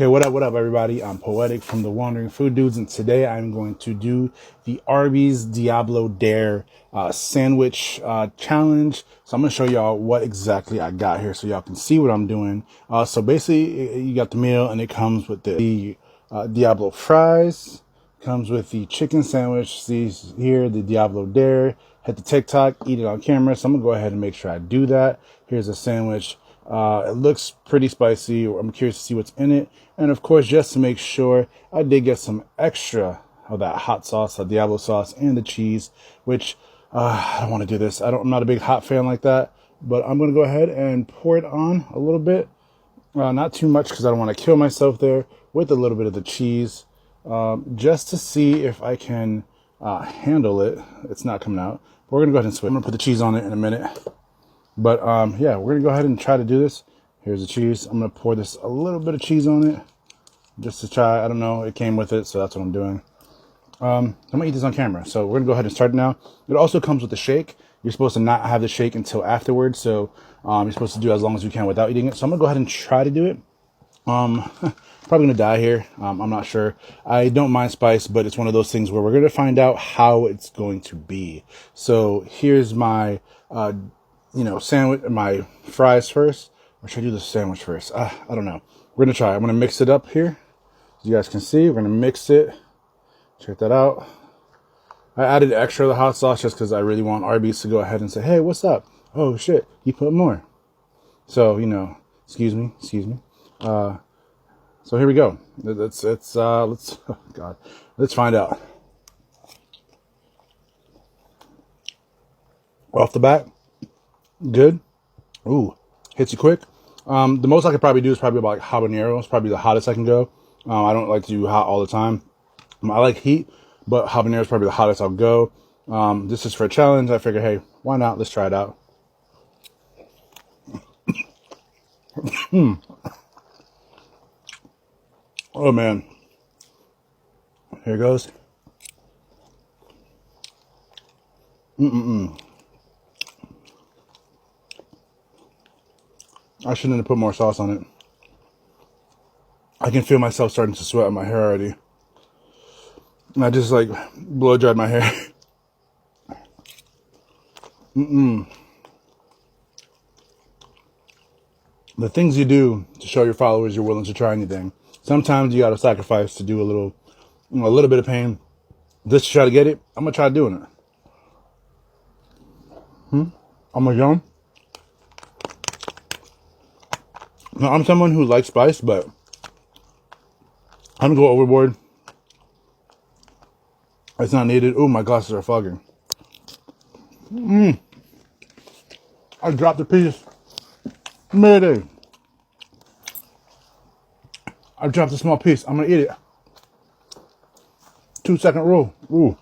Okay, what up, everybody? I'm Poetic from the Wandering Food Dudes, and today I'm going to do the Arby's Diablo Dare sandwich challenge. So I'm going to show y'all what exactly I got here so y'all can see what I'm doing. So basically, you got the meal, and it comes with the Diablo fries, comes with the chicken sandwich. See here, the Diablo Dare. Hit the TikTok, eat it on camera. So I'm going to go ahead and make sure I do that. Here's a sandwich. It looks pretty spicy. I'm curious to see what's in it. And of course, just to make sure, I did get some extra of that hot sauce, the Diablo sauce, and the cheese, which I don't want to do this. I'm not a big hot fan like that, but I'm going to go ahead and pour it on a little bit. Not too much because I don't want to kill myself there, with a little bit of the cheese, just to see if I can handle it. It's not coming out. But we're going to go ahead and switch. I'm going to put the cheese on it in a minute. But yeah, we're going to go ahead and try to do this. Here's the cheese. I'm going to pour this a little bit of cheese on it just to try. I don't know. It came with it, so that's what I'm doing. I'm going to eat this on camera. So we're going to go ahead and start it now. It also comes with a shake. You're supposed to not have the shake until afterwards. So you're supposed to do as long as you can without eating it. So I'm going to go ahead and try to do it. Probably going to die here. I'm not sure. I don't mind spice, but it's one of those things where we're going to find out how it's going to be. So here's my sandwich, my fries first. Or should I do the sandwich first? I don't know. We're going to try. I'm going to mix it up here. As you guys can see, we're going to mix it. Check that out. I added extra of the hot sauce just because I really want Arby's to go ahead and say, hey, what's up? Oh, shit, you put more. So, excuse me. So here we go. Let's oh God, let's find out. Off the bat, good. Ooh, hits you quick. The most I could probably do is probably about like habanero. It's probably the hottest I can go. I don't like to do hot all the time. I like heat, but habanero is probably the hottest I'll go. This is for a challenge. I figure, hey, why not? Let's try it out. Oh man, here it goes. I shouldn't have put more sauce on it. I can feel myself starting to sweat on my hair already. And I just like blow dried my hair. The things you do to show your followers you're willing to try anything. Sometimes you got to sacrifice to do a little bit of pain. Just to try to get it, I'm going to try doing it. I'm a young. Now, I'm someone who likes spice, but I don't go overboard. It's not needed. Oh, my glasses are fogging. I dropped a piece. Mayday. I dropped a small piece. I'm going to eat it. 2-second rule. Ooh.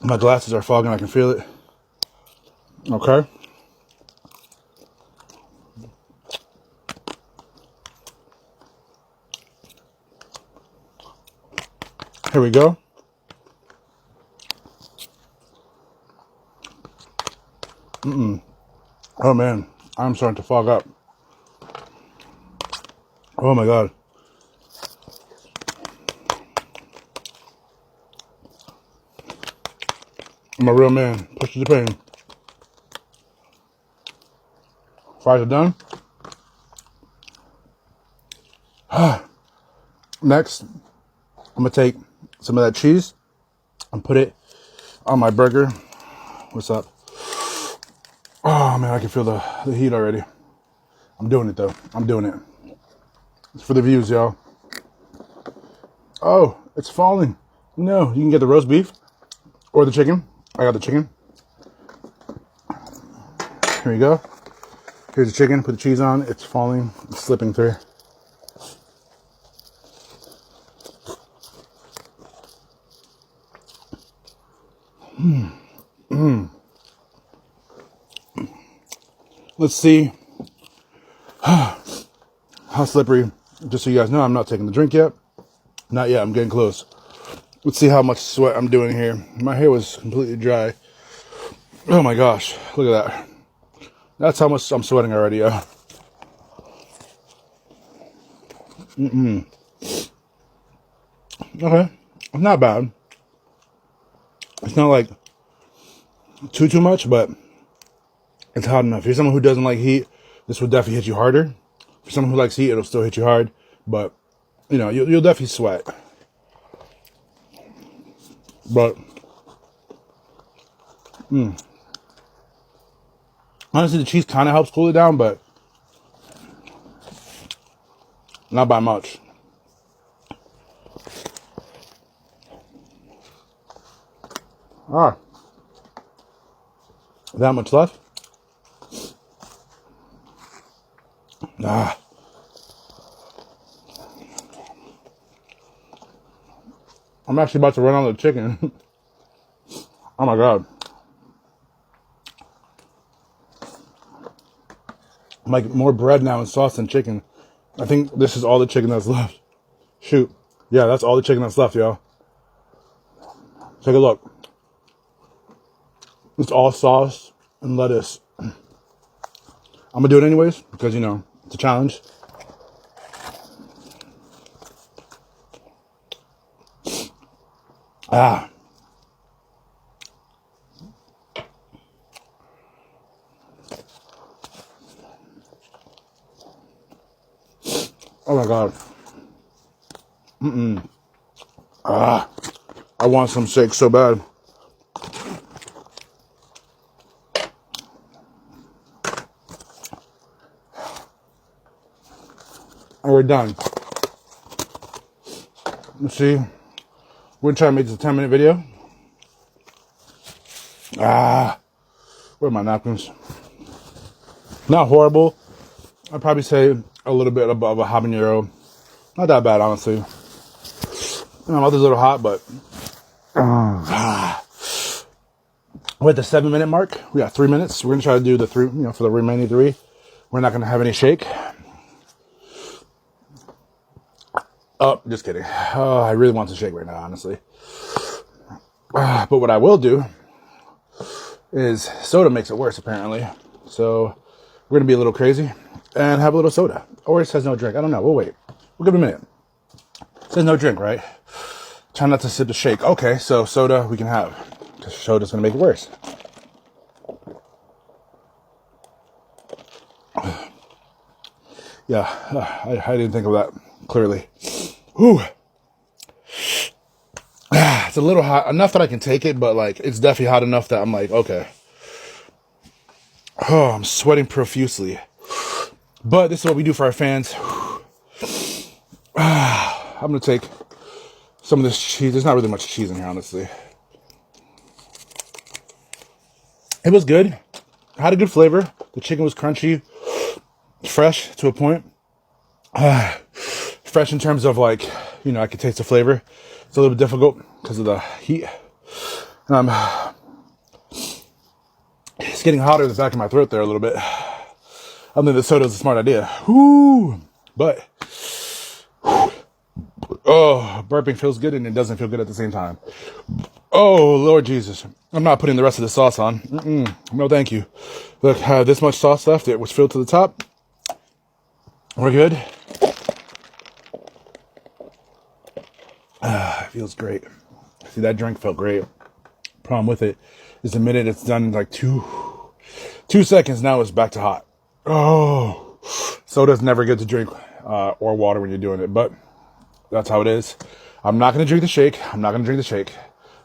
My glasses are fogging. I can feel it. Okay. Here we go. Oh man, I'm starting to fog up. Oh my God. I'm a real man. Push to the pain. Fries are done. Next, I'm gonna take some of that cheese and put it on my burger. What's up? Oh man, I can feel the heat already. I'm doing it though. I'm doing it. It's for the views, y'all. Oh, it's falling. No, you can get the roast beef or the chicken. I got the chicken. Here you go. Here's the chicken. Put the cheese on. It's falling. It's slipping through. Let's see how slippery. Just so you guys know, I'm not taking the drink yet. Not yet. I'm getting close. Let's see how much sweat I'm doing here. My hair was completely dry. Oh my gosh. Look at that. That's how much I'm sweating already. Okay, it's not bad. It's not like too much, but it's hot enough. If you're someone who doesn't like heat, this will definitely hit you harder. For someone who likes heat, it'll still hit you hard, but you know, you'll definitely sweat. But honestly, the cheese kind of helps cool it down, but not by much. Ah, that much left. Ah, I'm actually about to run out of the chicken. Oh my god. I'm like more bread now and sauce than chicken. I think this is all the chicken that's left. Shoot. Yeah, that's all the chicken that's left, y'all. Take a look. It's all sauce and lettuce. I'm gonna do it anyways because, you know, it's a challenge. Ah. Oh my god. Ah. I want some shake so bad. And we're done. Let's see. We're gonna try to make this a 10-minute video. Ah. Where are my napkins? Not horrible. I'd probably say a little bit above a habanero. Not that bad, honestly. My mouth is a little hot, but we're at the 7-minute mark. We got 3 minutes. We're gonna try to do the 3, you know, for the remaining 3. We're not gonna have any shake. Oh, just kidding. Oh, I really want to shake right now, honestly. But what I will do is soda makes it worse, apparently. So we're gonna be a little crazy and have a little soda. Or it says no drink. I don't know. We'll wait. We'll give it a minute. It says no drink, right? Try not to sip the shake. Okay, so soda we can have. Because soda's gonna make it worse. Yeah, I didn't think of that clearly. Whew. It's a little hot, enough that I can take it, but like it's definitely hot enough that I'm like, okay. Oh, I'm sweating profusely. But this is what we do for our fans. I'm gonna take some of this cheese. There's not really much cheese in here, honestly. It was good. It had a good flavor. The chicken was crunchy, fresh to a point. Fresh in terms of like, you know, I could taste the flavor. It's a little bit difficult because of the heat. It's getting hotter in the back of my throat there a little bit. I don't think the soda is a smart idea. Whoo! But, oh, burping feels good and it doesn't feel good at the same time. Oh, Lord Jesus. I'm not putting the rest of the sauce on. No, thank you. Look, I have this much sauce left. It was filled to the top. We're good. It feels great. See, that drink felt great. Problem with it is the minute it's done in like two seconds, now it's back to hot. Oh, soda's never good to drink or water when you're doing it, but that's how it is. I'm not going to drink the shake.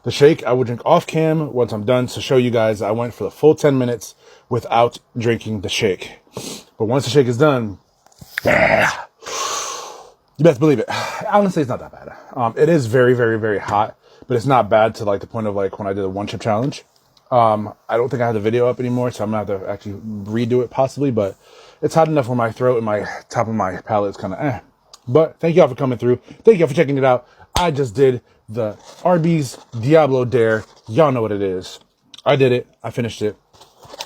The shake I will drink off cam once I'm done to show you guys I went for the full 10 minutes without drinking the shake. But once the shake is done, you best believe it. Honestly, it's not that bad. It is very, very, very hot, but it's not bad to like the point of like when I did the 1-chip challenge. I don't think I have the video up anymore, so I'm gonna have to actually redo it possibly, but it's hot enough where my throat and my top of my palate is kind of But thank y'all for coming through. Thank y'all for checking it out. I just did the ARBYS Diablo Dare. Y'all know what it is. I did it. I finished it.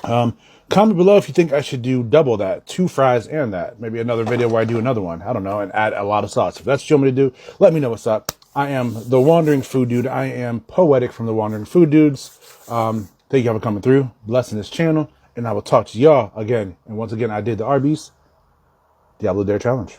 Comment below if you think I should do double that, 2 fries and that. Maybe another video where I do another one. I don't know, and add a lot of sauce. If that's what you want me to do, let me know what's up. I am the Wandering Food Dude. I am Poetic from the Wandering Food Dudes. Thank y'all for coming through, blessing this channel, and I will talk to y'all again. And once again, I did the ARBYS Diablo Dare Challenge.